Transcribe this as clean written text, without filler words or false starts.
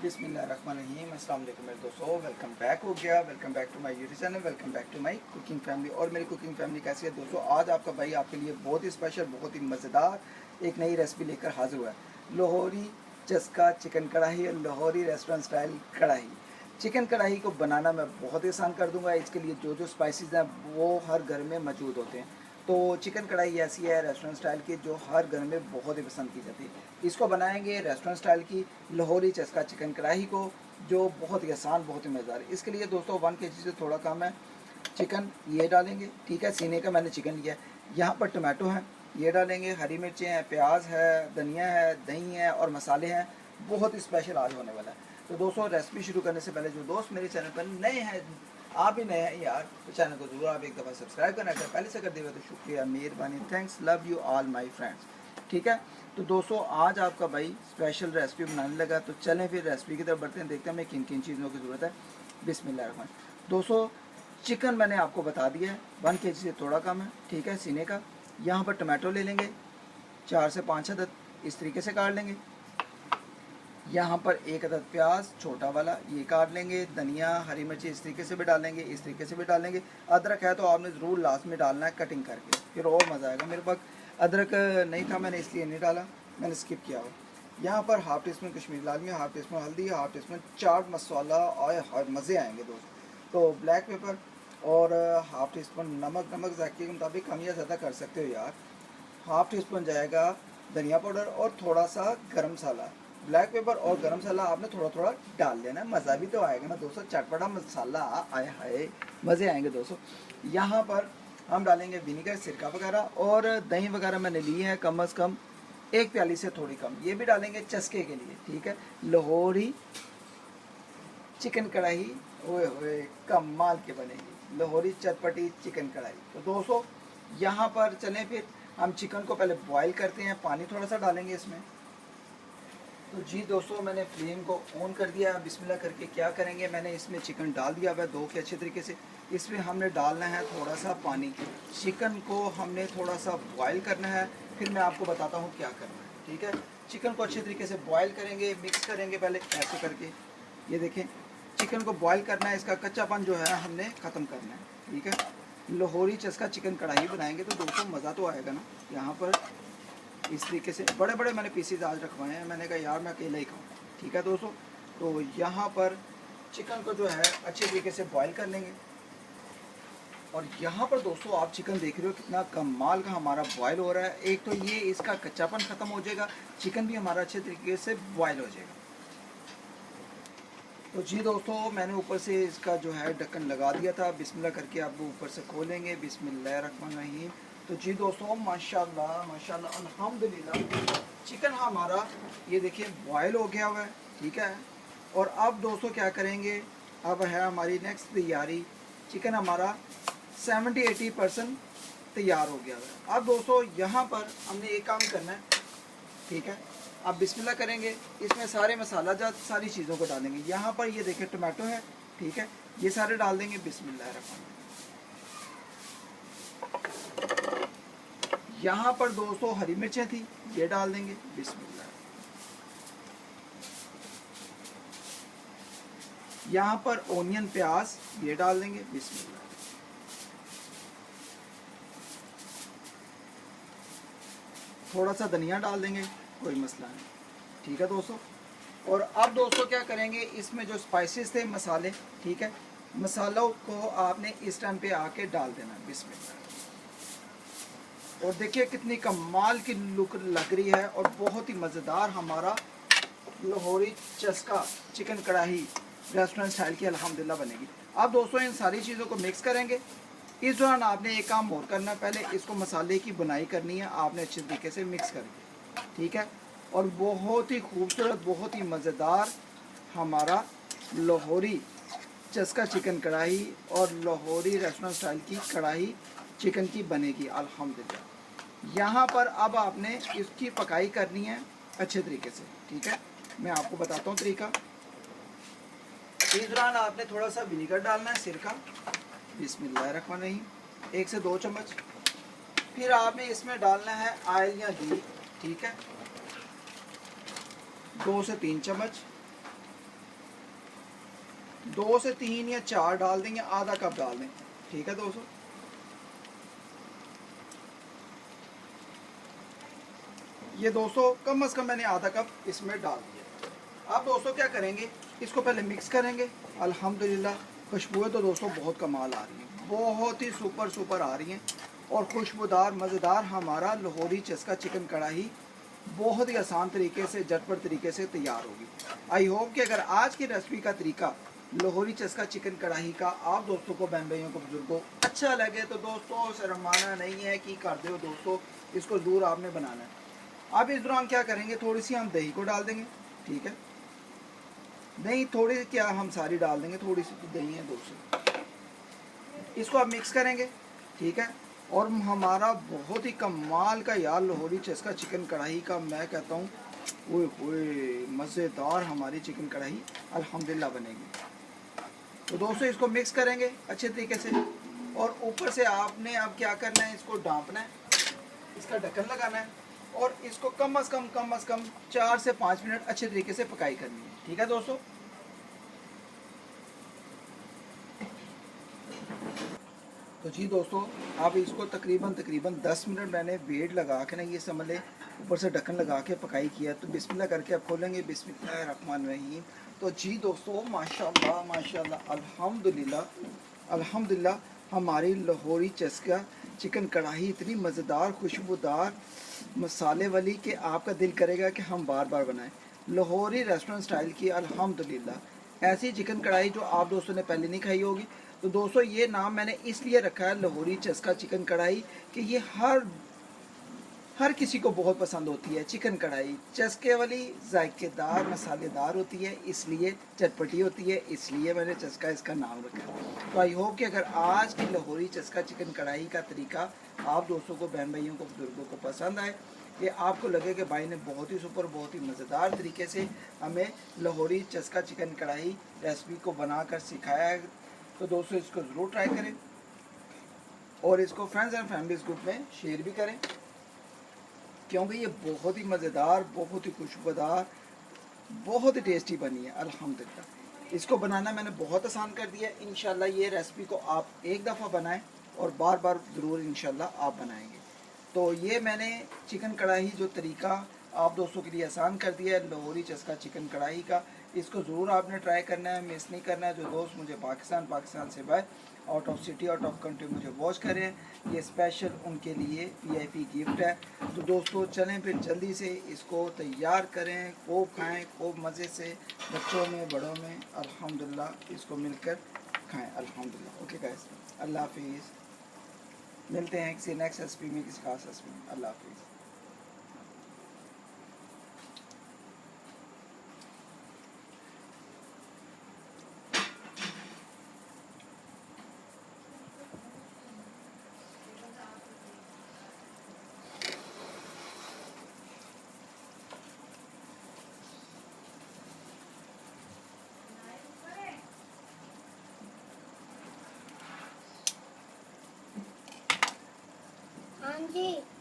बिस्मिल्लाहिर्रहमानिर्रहीम। अस्सलाम वालेकुम मेरे दोस्तों, वेलकम बैक हो गया। Welcome back to my YouTube channel, welcome back to my cooking family. और मेरी कुकिंग फैमिली कैसी है दोस्तों? आज आपका भाई आपके लिए बहुत ही स्पेशल, बहुत ही मज़ेदार एक नई रेसिपी लेकर हाजिर हुआ है। लाहौरी चस्का चिकन कढ़ाई और लाहौरी रेस्टोरेंट स्टाइल कढ़ाई। चिकन कढ़ाई को बनाना मैं बहुत ही आसान कर दूंगा। इसके लिए जो जो स्पाइसेस हैं वो हर घर में मौजूद होते हैं। तो चिकन कढ़ाई ऐसी है रेस्टोरेंट स्टाइल की जो हर घर में बहुत ही पसंद की जाती है। इसको बनाएंगे रेस्टोरेंट स्टाइल की लाहौरी चस्का चिकन कढ़ाई को, जो बहुत ही आसान, बहुत ही मज़ेदार है। इसके लिए दोस्तों 1 kg से थोड़ा कम है चिकन, ये डालेंगे। ठीक है, सीने का मैंने चिकन लिया है। यहाँ पर टमाटो हैं, ये डालेंगे। हरी मिर्चें हैं, प्याज है, धनिया है, दही है और मसाले हैं। बहुत ही स्पेशल आज होने वाला है। तो दोस्तों रेसिपी शुरू करने से पहले जो दोस्त मेरे चैनल पर नए हैं, आप भी नए हैं यार, तो चैनल को जरूर आप एक दफ़ा सब्सक्राइब करना। अगर पहले से कर दिए तो शुक्रिया, मेहरबानी, thanks, love you all my friends. ठीक है, तो दोस्तों आज आपका भाई स्पेशल रेसिपी बनाने लगा। तो चलें फिर रेसिपी की तरफ बढ़ते हैं, देखते हैं हमें किन किन चीज़ों की ज़रूरत है। बिस्मिल्लाह। दोस्तों चिकन मैंने आपको बता दिया है 1 kg से थोड़ा कम है। ठीक है, सीने का। यहाँ पर टमाटो ले लेंगे 4 से 5 अदद, इस तरीके से काट लेंगे। यहाँ पर 1 अदद प्याज छोटा वाला, ये काट लेंगे। धनिया, हरी मिर्ची इस तरीके से भी डालेंगे, इस तरीके से भी डालेंगे। अदरक है तो आपने ज़रूर लास्ट में डालना है कटिंग करके, फिर और मज़ा आएगा। मेरे पास अदरक नहीं था, मैंने इसलिए नहीं डाला, मैंने स्किप किया हो। यहाँ पर हाफ़ टी स्पून कश्मीरी लाल मिर्च, हाफ़ टी स्पून हल्दी, half tea spoon chaat masala और मज़े आएंगे दोस्त। तो ब्लैक पेपर और हाफ़ टी स्पून नमक। नमक जायके के मुताबिक कम या ज़्यादा कर सकते हो यार। हाफ़ टी स्पून जाएगा धनिया पाउडर और थोड़ा सा गरम मसाला। ब्लैक पेपर और गरम मसाला आपने थोड़ा थोड़ा डाल लेना, मज़ा भी तो आएगा ना दोस्तों, चटपटा मसाला आए हाय, मज़े आएंगे दोस्तों। यहाँ पर हम डालेंगे विनीगर, सिरका वगैरह और दही वगैरह मैंने ली है कम अज़ कम 1 प्याली से थोड़ी कम, ये भी डालेंगे चस्के के लिए। ठीक है, लाहौरी चिकन कढ़ाई ओए होए कमाल के बनेगी, लाहौरी चटपटी चिकन कढ़ाई। तो दोस्तों यहाँ पर चलें फिर हम चिकन को पहले बॉईल करते हैं। पानी थोड़ा सा डालेंगे इसमें। तो जी दोस्तों मैंने फ्लेम को ऑन कर दिया। बिस्मिल्लाह करके क्या करेंगे, मैंने इसमें चिकन डाल दिया हुआ है धो के अच्छे तरीके से। इसमें हमने डालना है थोड़ा सा पानी। चिकन को हमने थोड़ा सा बॉईल करना है, फिर मैं आपको बताता हूँ क्या करना है। ठीक है, चिकन को अच्छे तरीके से बॉईल करेंगे, मिक्स करेंगे पहले ऐसे करके। ये देखें, चिकन को बॉईल करना है, इसका कच्चापन जो है हमने ख़त्म करना है। ठीक है, लाहौरी चस्का चिकन कढ़ाई बनाएंगे तो दोस्तों मज़ा तो आएगा ना। यहाँ पर इस तरीके से बड़े बड़े मैंने पीसेज आज रखवाए हैं, मैंने कहा यार मैं अकेला ही खाऊँ। ठीक है दोस्तों, तो यहाँ पर चिकन को जो है अच्छे तरीके से बॉईल कर लेंगे। और यहाँ पर दोस्तों आप चिकन देख रहे हो कितना कमाल का हमारा बॉयल हो रहा है। एक तो ये इसका कच्चापन ख़त्म हो जाएगा, चिकन भी हमारा अच्छे तरीके से बॉयल हो जाएगा। तो जी दोस्तों मैंने ऊपर से इसका जो है ढक्कन लगा दिया था। बिस्मिल्लाह करके आप ऊपर से खोलेंगे। बिस्मिल्लाहिर्रहमानिर्रहीम। तो जी दोस्तों माशाल्लाह माशाल्लाह अल्हम्दुलिल्लाह चिकन हमारा ये देखिए बॉयल हो गया हुआ है। ठीक है, और अब दोस्तों क्या करेंगे, अब है हमारी नेक्स्ट तैयारी। चिकन हमारा 70-80% तैयार हो गया हुआ है। अब दोस्तों यहाँ पर हमने एक काम करना है। ठीक है, आप बिस्मिल्लाह करेंगे, इसमें सारे मसाला जात सारी चीज़ों को डालेंगे। यहाँ पर ये देखें टमाटो है, ठीक है, ये सारे डाल देंगे। बिस्मिल्लाहिर्रहमानिर्रहीम। यहाँ पर दोस्तों हरी मिर्चें थी, ये डाल देंगे। बिस्मिल्लाह। यहाँ पर ओनियन प्याज ये डाल देंगे। बिस्मिल्लाह। थोड़ा सा धनिया डाल देंगे, कोई मसला नहीं। ठीक है दोस्तों, और अब दोस्तों क्या करेंगे, इसमें जो स्पाइसेस थे मसाले, ठीक है, मसालों को आपने इस टाइम पे आके डाल देना। बिस्मिल्लाह। और देखिए कितनी कमाल की लुक लग रही है और बहुत ही मज़ेदार हमारा लाहौरी चस्का चिकन कढ़ाई रेस्टोरेंट स्टाइल की अल्हम्दुलिल्लाह बनेगी। अब दोस्तों इन सारी चीज़ों को मिक्स करेंगे। इस दौरान आपने एक काम और करना है, पहले इसको मसाले की बुनाई करनी है आपने अच्छे तरीके से मिक्स करके। ठीक है, और बहुत ही खूबसूरत, बहुत ही मज़ेदार हमारा लाहौरी चस्का चिकन कढ़ाई और लाहौरी रेस्टोरेंट स्टाइल की कढ़ाई चिकन की बनेगी अल्हम्दुलिल्लाह। यहाँ पर अब आपने इसकी पकाई करनी है अच्छे तरीके से। ठीक है, मैं आपको बताता हूँ तरीका। इस दौरान आपने थोड़ा सा विनीगर डालना है, सिरका। बिस्मिल्लाहिर्रहमानिर्रहीम, 1 से 2 चम्मच। फिर आपने इसमें डालना है ऑयल या घी। ठीक है, 2 से 3 चम्मच। 2 से 3 या 4 डाल देंगे, आधा कप डाल दें। ठीक है दोस्तों, ये दोस्तों कम से कम मैंने आधा कप इसमें डाल दिया। अब दोस्तों क्या करेंगे, इसको पहले मिक्स करेंगे। अल्हम्दुलिल्लाह खुशबुएं तो दोस्तों बहुत कमाल आ रही हैं, बहुत ही सुपर आ रही हैं और खुशबूदार मज़ेदार हमारा लाहौरी चस्का चिकन कढ़ाई बहुत ही आसान तरीके से, झटपट तरीके से तैयार होगी। आई होप कि अगर आज की रेसिपी का तरीका लाहौरी चस्का चिकन कढ़ाई का आप दोस्तों को, बहन भाइयों को, बुजुर्गों अच्छा लगे तो दोस्तों शर्माना नहीं है कि कर दो दोस्तों, इसको ज़रूर आपने बनाना है। अब इस दौरान क्या करेंगे, थोड़ी सी हम दही को डाल देंगे। ठीक है, दही थोड़ी क्या हम सारी डाल देंगे, थोड़ी सी तो दही है दोस्तों। इसको आप मिक्स करेंगे। ठीक है, और हमारा बहुत ही कमाल का यार लाहौरी चस्का चिकन कढ़ाई का मैं कहता हूँ ओए मज़ेदार हमारी चिकन कढ़ाई अल्हम्दुलिल्लाह बनेगी। तो दोस्तों इसको मिक्स करेंगे अच्छे तरीके से और ऊपर से आपने अब क्या करना है, इसको ढाँपना है, इसका ढक्कन लगाना है और इसको कम से कम 4 से 5 मिनट अच्छे तरीके से पकाई करनी है। ठीक है दोस्तों, तो जी दोस्तों अब इसको तकरीबन 10 मिनट मैंने वेट लगा के ना, ये समझ लें ऊपर से ढक्कन लगा के पकाई किया। तो बिस्मिल्लाह करके आप खोलेंगे, बिस्मिल्लाहिर्रहमानिर्रहीम। तो जी दोस्तों माशाल्लाह माशाल्लाह अल्हम्दुलिल्लाह हमारी लाहौरी चस्का चिकन कढ़ाई इतनी मज़ेदार खुशबूदार मसाले वाली कि आपका दिल करेगा कि हम बार बार बनाएं। लाहौरी रेस्टोरेंट स्टाइल की अल्हम्दुलिल्लाह ऐसी चिकन कढ़ाई जो आप दोस्तों ने पहले नहीं खाई होगी। तो दोस्तों ये नाम मैंने इसलिए रखा है लाहौरी चस्का चिकन कढ़ाई कि ये हर किसी को बहुत पसंद होती है। चिकन कढ़ाई चस्के वाली, जायकेदार मसालेदार होती है, इसलिए चटपटी होती है, इसलिए मैंने चस्का इसका नाम रखा है। तो आई होप कि अगर आज की लाहौरी चस्का चिकन कढ़ाई का तरीका आप दोस्तों को, बहन भाइयों को, बुजुर्गों को पसंद आए, ये आपको लगे कि भाई ने बहुत ही सुपर, बहुत ही मज़ेदार तरीके से हमें लाहौरी चस्का चिकन कढ़ाई रेसिपी को बनाकर सिखाया है, तो दोस्तों इसको ज़रूर ट्राई करें और इसको फ्रेंड्स एंड फैमिलीज ग्रुप में शेयर भी करें, क्योंकि ये बहुत ही मज़ेदार, बहुत ही खुशबूदार, बहुत ही टेस्टी बनी है अल्हम्दुलिल्लाह। इसको बनाना मैंने बहुत आसान कर दिया है। इंशाल्लाह ये रेसिपी को आप एक दफ़ा बनाएं और बार बार ज़रूर इंशाल्लाह आप बनाएंगे। तो ये मैंने चिकन कढ़ाई जो तरीका आप दोस्तों के लिए आसान कर दिया है लाहौरी चस्का चिकन कढ़ाई का, इसको ज़रूर आपने ट्राई करना है, मिस नहीं करना है। जो दोस्त मुझे पाकिस्तान से बाहर, out of city, out of country मुझे वॉच कर रहे हैं, ये स्पेशल उनके लिए वीआईपी गिफ्ट है। तो दोस्तों चलें फिर जल्दी से इसको तैयार करें, खूब खाएं, खूब मज़े से, बच्चों में बड़ों में अल्हम्दुलिल्लाह इसको मिलकर खाएं अल्हम्दुलिल्लाह। ओके गाइस, अल्लाह हाफिज़, मिलते हैं किसी नेक्स्ट रेसिपी में, किसी खास रेसिपी में। अल्लाह हाफिज़। हाँ जी।